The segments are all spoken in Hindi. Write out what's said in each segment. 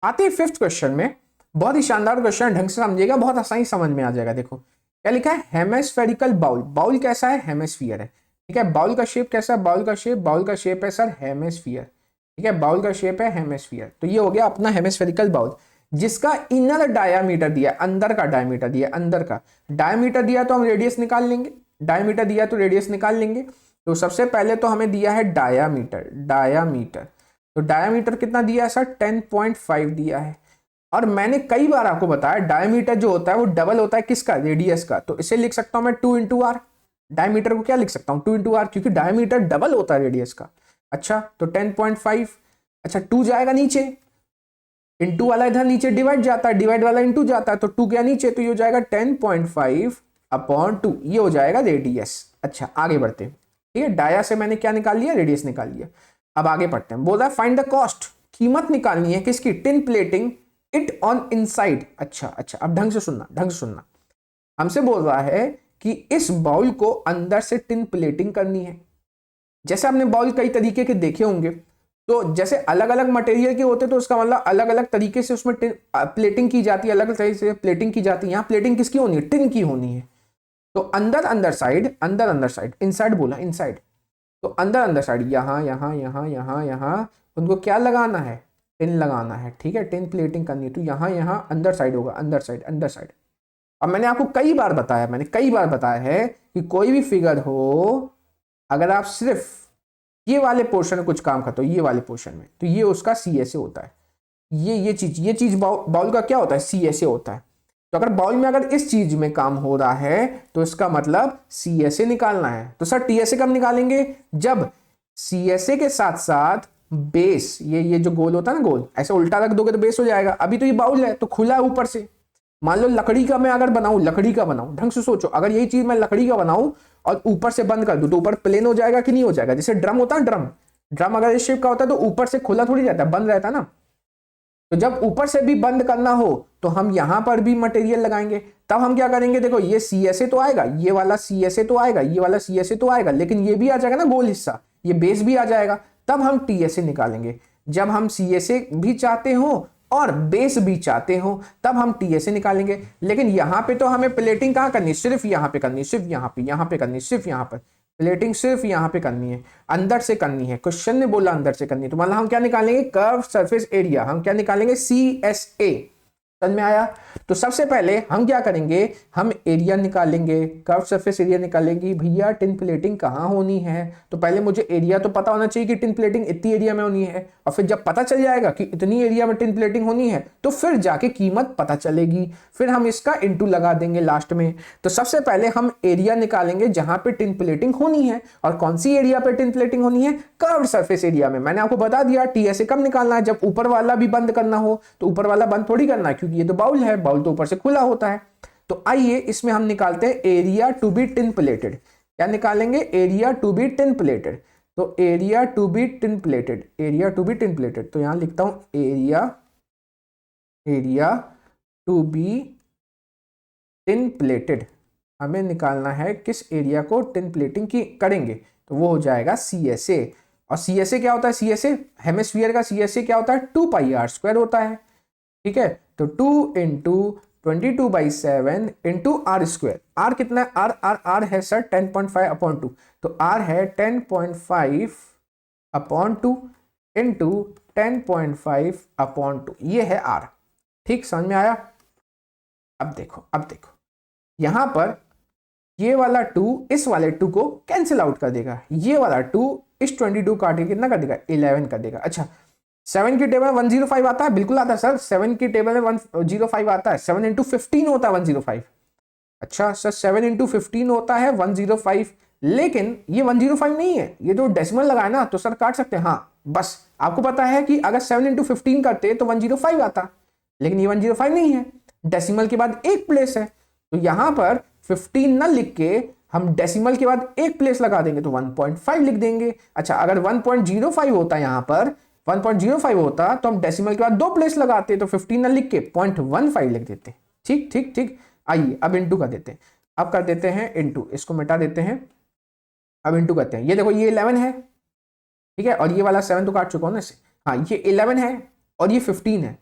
आते हैं फिफ्थ क्वेश्चन में। बहुत ही शानदार क्वेश्चन, ढंग से समझिएगा, बहुत आसानी समझ में आ जाएगा। देखो क्या लिखा है, हेमिस्फेरिकल बाउल। बाउल कैसा है, हेमिस्फीयर है। ठीक है, बाउल का शेप कैसा है, बाउल का शेप है सर हेमिस्फीयर। ठीक है, बाउल का शेप है हेमिस्फीयर। तो ये हो गया अपना हेमिस्फेरिकल बाउल, जिसका इनर डायामीटर दिया, अंदर का डायमीटर दिया, अंदर का डायमीटर दिया तो हम रेडियस निकाल लेंगे। डायमीटर दिया तो रेडियस निकाल लेंगे। तो सबसे पहले तो हमें दिया है डायामीटर, डायामीटर। तो डायामीटर कितना दिया है सर, 10.5 दिया है। और मैंने कई बार आपको बताया डायमीटर जो होता है वो डबल होता है किसका, रेडियस का। तो इसे लिख सकता हूं मैं 2 इंटू आर। डायमीटर को क्या लिख सकता हूं, 2 इंटू आर, क्योंकि डायमीटर डबल होता है रेडियस का। अच्छा तो 10.5, अच्छा 2 जाएगा नीचे, इंटू वाला इधर नीचे डिवाइड जाता है, डिवाइड वाला इंटू जाता है, तो 2 गया नीचे, तो ये हो जाएगा 10.5 अपॉन 2, ये हो जाएगा रेडियस। अच्छा आगे बढ़ते हैं। ठीक है, डाया से मैंने क्या निकाल लिया, रेडियस निकाल लिया। अब आगे पढ़ते हैं। बोल रहा है फाइंड द कॉस्ट, कीमत निकालनी है किसकी, tin plating it on inside. अच्छा अच्छा, अब ढंग से सुनना, ढंग से सुनना। हमसे बोल रहा है कि इस बाउल को अंदर से टिन प्लेटिंग करनी है। जैसे आपने बाउल कई तरीके के देखे होंगे, तो जैसे अलग अलग मटेरियल के होते तो उसका मतलब अलग अलग तरीके से उसमें प्लेटिंग की जाती है, अलग अलग तरीके से प्लेटिंग की जाती है। यहाँ प्लेटिंग किसकी होनी है, टिन की होनी है। तो अंदर अंदर साइड, अंदर अंदर साइड, इनसाइड बोला, इनसाइड। तो अंदर अंदर साइड, यहाँ यहाँ यहाँ यहाँ यहाँ, उनको क्या लगाना है, टिन लगाना है। ठीक है, टिन प्लेटिंग करनी है, तो यहाँ यहाँ अंदर साइड होगा, अंदर साइड, अंदर साइड। अब मैंने आपको कई बार बताया, मैंने कई बार बताया है कि कोई भी फिगर हो, अगर आप सिर्फ ये वाले पोर्शन में कुछ काम करते हो, ये वाले पोर्शन में, तो ये उसका सी एस ए होता है। ये चीज बाउल का क्या होता है, सी एस ए होता है। तो अगर बाउल में अगर इस चीज में काम हो रहा है तो इसका मतलब सी एस ए निकालना है। तो सर टी एस ए कब निकालेंगे, जब सी एस ए के साथ साथ बेस, ये जो गोल होता है ना, गोल ऐसे उल्टा रख दोगे तो बेस हो जाएगा। अभी तो ये बाउल है तो खुला है ऊपर से। मान लो लकड़ी का मैं अगर बनाऊं, लकड़ी का बनाऊं, ढंग से सोचो, अगर यही चीज मैं लकड़ी का बनाऊं और ऊपर से बंद कर दूं तो ऊपर प्लेन हो जाएगा कि नहीं हो जाएगा। जैसे ड्रम होता है, ड्रम ड्रम अगर इस शेप का होता है तो ऊपर से खुला थोड़ी रहता है, बंद रहता है ना। तो जब ऊपर से भी बंद करना हो तो हम यहां पर भी मटेरियल लगाएंगे। तब हम क्या करेंगे, देखो ये सी एस ए तो आएगा, ये वाला सी एस ए तो आएगा, ये वाला सी एस ए तो आएगा, लेकिन ये भी आ जाएगा ना गोल हिस्सा, ये बेस भी आ जाएगा। तब हम टी एस ए निकालेंगे। जब हम सी एस ए भी चाहते हो और बेस भी चाहते हो तब हम टी एस ए निकालेंगे। लेकिन यहां पे तो हमें प्लेटिंग कहां करनी, सिर्फ यहां पे करनी, सिर्फ यहां पे करनी, सिर्फ यहां पर प्लेटिंग सिर्फ यहां पे करनी है, अंदर से करनी है। क्वेश्चन ने बोला अंदर से करनी है, तो मतलब हम क्या निकालेंगे, कर्व सरफेस एरिया। हम क्या निकालेंगे, सी एस ए। समझ में आया। तो सबसे पहले हम क्या करेंगे, हम एरिया निकालेंगे, कर्व सरफेस एरिया निकालेंगे। भैया टिन प्लेटिंग कहां होनी है, तो पहले मुझे एरिया तो पता होना चाहिए कि टिन प्लेटिंग इतनी एरिया में होनी है। और फिर जब पता चल जाएगा कि इतनी एरिया में टिन प्लेटिंग होनी है तो फिर जाके कीमत पता चलेगी, फिर हम इसका इंटू लगा देंगे लास्ट में। तो सबसे पहले हम एरिया निकालेंगे जहां पे टिन प्लेटिंग होनी है। और कौन सी एरिया पे टिन प्लेटिंग होनी है, कर्व सरफेस एरिया में। मैंने आपको बता दिया टीएसए कब निकालना है, जब ऊपर वाला भी बंद करना हो। तो ऊपर वाला बंद थोड़ी करना है क्योंकि ये तो बाउल है, बाउल तो ऊपर से खुला होता है। तो आइए इसमें हम निकालते हैं area to be tin plated. क्या निकालेंगे, area to be tin plated. तो area to be tin plated, area to be tin plated, तो यहां लिखता हूं area to be tin plated. हमें निकालना है किस एरिया को टिन प्लेटिंग की करेंगे, तो वो हो जाएगा सी एस ए। और सी एस ए क्या होता है, सी एस ए हेमिस्फीयर का सी एस ए क्या होता है, 2 पाई आर स्क्वायर होता है। ठीक है, तो 2 into 22/7 into R square. R कितना है, आर है सर 10.5 अपॉन 2। तो आर है 10.5 अपॉन 2 इंटू 10.5 अपॉन 2, ये है आर। ठीक, समझ में आया। अब देखो यहां पर ये वाला 2 इस वाले 2 को कैंसिल आउट कर देगा, ये वाला 2 इस 22 काट के कितना कर देगा, 11 कर देगा। अच्छा 7 की टेबल में 105 आता है, बिल्कुल आता है सर, 7 की टेबल में 105 आता है। 7 इंटू 15 होता है 105। अच्छा सर 7 इंटू 15 होता है 105, लेकिन ये 105 नहीं है, ये तो डेसिमल लगाए ना, तो सर काट सकते हैं। हाँ बस आपको पता है कि अगर 7 इंटू 15 करते तो 105 आता, लेकिन ये 105 नहीं है, डेसिमल के बाद एक प्लेस है। तो यहां पर 15 न लिख के हम डेसिमल के बाद एक प्लेस लगा देंगे तो 1.5 लिख देंगे। अच्छा अगर 1.05 होता यहां पर 1.05 होता तो हम डेसिमल के बाद 2 प्लेस लगाते, तो 15 न लिख के 0.15 लिख देते। ठीक ठीक ठीक, आइए अब इंटू कर देते हैं। अब कर देते हैं इंटू, इसको मिटा देते हैं, अब इंटू करते हैं। ये देखो ये 11 है, ठीक है, और ये वाला 7 तो काट चुका हूं ना इससे। हाँ ये 11 है और ये 15 है।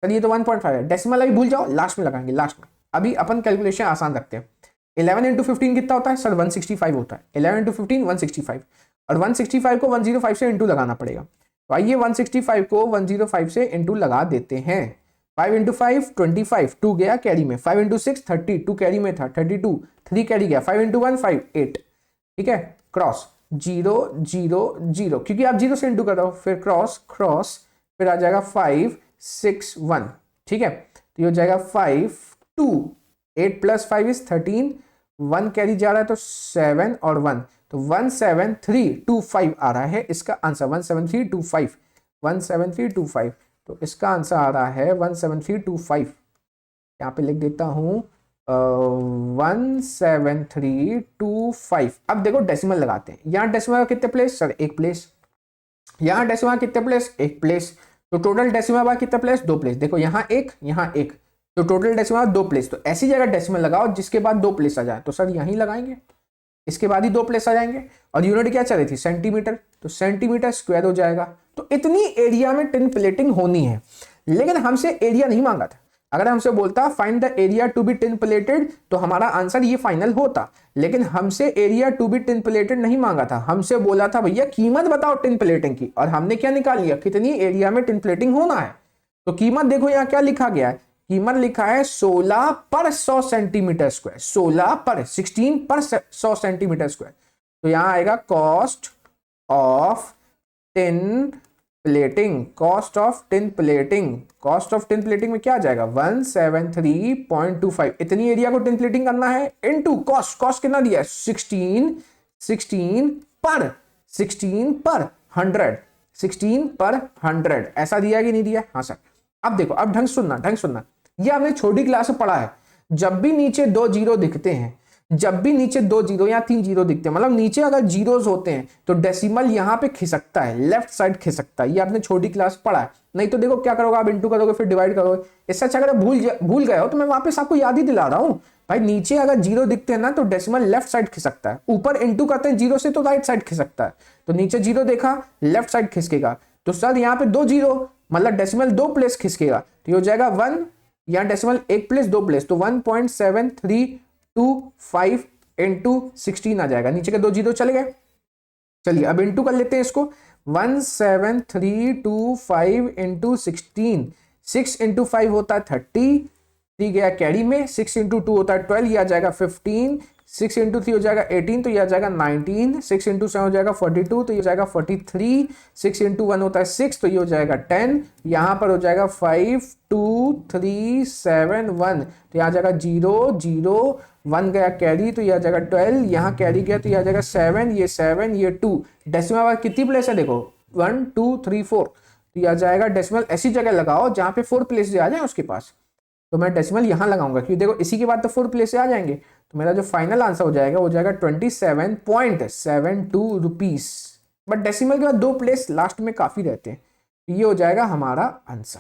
सर ये तो 1.5 है, डेसिमल अभी भूल जाओ, लास्ट में लगाएंगे, लास्ट में। अभी अपन कैलकुलेशन आसान रखते हैं। 11 इंटू 15 कितना होता है सर? 165 होता है। 11 इंटू 15 165, और 165 को 105 से इंटू लगाना पड़ेगा। तो आइए 165 को 105 से इंटू लगा देते हैं। 5 इंटू 5 25, 2 गया कैरी में। 5 इंटू 6 30, 2 कैरी में था 32, 3 कैरी गया। 5 इंटू 1 5 8, ठीक है। क्रॉस 0 0 0, क्योंकि आप 0 से इंटू कर रहे हो, फिर क्रॉस क्रॉस, फिर आ जाएगा 5 6 1, ठीक है। तो ये हो जाएगा 5 2, 8 प्लस 5 इज 13, 1 कैरी जा रहा है तो 7 और 1, तो 17325 आ रहा है इसका आंसर। 17325, 17325, तो इसका आंसर आ रहा है 17325। यहाँ पे लिख देता हूं 17325। अब देखो डेसिमल लगाते हैं। यहाँ डेसिमल कितने प्लेस सर? 1 प्लेस। यहाँ डेसिमल कितने प्लेस? 1 प्लेस। तो टोटल डेसिमल बाय कितने प्लेस? 2 प्लेस। देखो यहाँ 1 यहाँ 1, तो टोटल डेसिमल 2 प्लेस। तो ऐसी जगह डेसिमल लगाओ जिसके बाद 2 प्लेस आ जाए। तो सर यहीं लगाएंगे, इसके बाद ही 2 प्लेस आ जाएंगे। और यूनिट क्या चल रही थी? सेंटीमीटर, तो सेंटीमीटर स्क्वायर हो जाएगा। तो इतनी एरिया में टिन प्लेटिंग होनी है, लेकिन हमसे एरिया नहीं मांगा था। अगर हमसे बोलता find the area to be tin plated, तो हमारा आंसर ये फाइनल होता। लेकिन हमसे area to be tin plated नहीं मांगा था, हमसे बोला था भैया कीमत बताओ टिन प्लेटिंग की। और हमने क्या निकाल लिया? कितनी एरिया में टिन प्लेटिंग होना है। तो कीमत देखो यहाँ क्या लिखा गया है, कीमत लिखा है 16 पर 100 सेंटीमीटर स्क्वायर। 16 पर 16 पर 100 सेंटीमीटर स्क्वायर। तो यहां आएगा cost of tin plating. Cost of tin plating, cost of tin plating में क्या आ जाएगा? 173.25। इतनी एरिया को टिन प्लेटिंग करना है, इनटू कॉस्ट। कॉस्ट कितना दिया है? 16 पर 100, 16 पर 100 ऐसा दिया कि नहीं दिया? हाँ सर। अब देखो, अब ढंग सुनना, ढंग सुनना। ये हमने छोटी क्लास में पढ़ा है। जब भी नीचे 2 जीरो दिखते हैं, जब भी नीचे 2 जीरो या 3 जीरो दिखते हैं, मतलब नीचे अगर जीरोस होते हैं, तो डेसिमल यहां पे खिसकता है, लेफ्ट साइड खिसकता है। ये आपने छोटी क्लास पढ़ा है। नहीं तो देखो क्या करोगे आप, इंटू करोगे फिर डिवाइड करोगे। इससे अच्छा अगर भूल गए हो तो मैं वापस आपको याद ही दिला रहा हूं भाई। नीचे अगर जीरो दिखते हैं ना, तो डेसिमल लेफ्ट साइड खिसकता है। ऊपर इंटू करते हैं जीरो से, तो राइट साइड खिसकता है। तो नीचे जीरो देखा, लेफ्ट साइड खिसकेगा। तो सर यहाँ पे 2 जीरो, मतलब डेसिमल 2 प्लेस खिसकेगा। तो ये हो जाएगा 1, यहाँ डेसिमल 1 प्लेस 2 प्लेस, तो 1.7325 इंटू 16 आ जाएगा। नीचे के 2 जीरो चले गए। चलिए अब इंटू कर लेते हैं इसको। 17325 इंटू 16, 6 इंटू 5 होता है 30, 3 गया कैरी में। 6 इंटू 2 होता है 12, ये आ जाएगा 15। 6 इंटू 3 हो जाएगा 18, तो ये आ जाएगा 19। 6 इंटू 7 हो जाएगा 42, तो ये हो जाएगा 43। 6 इंटू 1 होता है 6, तो ये हो जाएगा 10। यहाँ पर हो जाएगा 5 2 3 7 1, तो यहाँ जाएगा 0 0 1 गया कैरी, तो ये आ जाएगा 12। यहाँ कैरी गया तो ये आ जाएगा 7, ये 7, ये 2। डेसिमल बाद कितनी प्लेस है? देखो 1 2 3 4, तो ये आ जाएगा। डेसिमल ऐसी जगह लगाओ जहाँ पे 4 प्लेस आ जाए उसके पास। तो मैं डेसिमल यहाँ लगाऊंगा, क्योंकि देखो इसी के बाद तो 4 प्लेस से आ जाएंगे। तो मेरा जो फाइनल आंसर हो जाएगा वो जाएगा 27.72 रुपीस। बट डेसिमल के बाद 2 प्लेस लास्ट में काफी रहते हैं। ये हो जाएगा हमारा आंसर।